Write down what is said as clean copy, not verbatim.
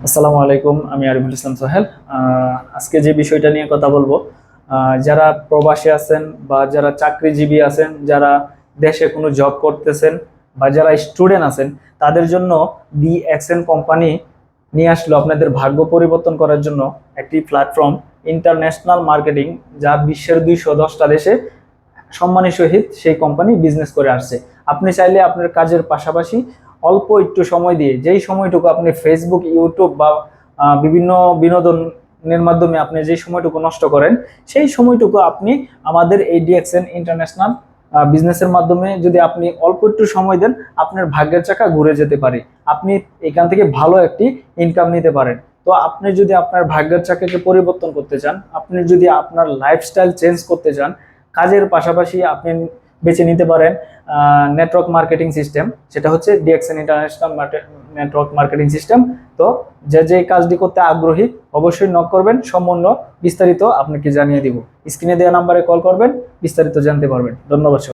আসসালামু আলাইকুম, আমি আরিফুল ইসলাম সোহেল। আজকে যে বিষয়টা নিয়ে কথা বলবো, যারা প্রবাসী আছেন বা যারা চাকরিজীবী আছেন, যারা দেশে কোনো জব করতেছেন বা যারা স্টুডেন্ট আছেন, তাদের জন্য ডি এক্সএন কোম্পানি নিয়ে আসলো আপনাদের ভাগ্য পরিবর্তন করার জন্য একটি প্ল্যাটফর্ম, ইন্টারন্যাশনাল মার্কেটিং, যা বিশ্বের 210টা দেশে সম্মানের সহিত সেই কোম্পানি বিজনেস করে আসছে। আপনি চাইলে আপনার কাজের পাশাপাশি অল্প একটু সময় দিয়ে, যেই সময়টুকু আপনি ফেসবুক, ইউটিউব বা বিভিন্ন বিনোদনের মাধ্যমে আপনি যেই সময়টুকু নষ্ট করেন, সেই সময়টুকু আপনি আমাদের এই ডিএক্সএন ইন্টারন্যাশনাল বিজনেসের মাধ্যমে যদি আপনি অল্প একটু সময় দেন, আপনার ভাগ্যের চাকা ঘুরে যেতে পারে। আপনি এখান থেকে ভালো একটি ইনকাম নিতে পারেন। তো আপনি যদি আপনার ভাগ্যের চাকাকে পরিবর্তন করতে চান, আপনি যদি আপনার লাইফস্টাইল চেঞ্জ করতে চান, কাজের পাশাপাশি আপনি বেছে নিতে পারেন নেটওয়ার্ক মার্কেটিং সিস্টেম, সেটা হচ্ছে DXN international network marketing system. তো যে যে কাজটি করতে আগ্রহী অবশ্যই নক করবেন, সম্পূর্ণ বিস্তারিত আপনাকে জানিয়ে দিব। স্ক্রিনে দেওয়া নাম্বারে কল করবেন, বিস্তারিত জানতে পারবেন। ধন্যবাদ।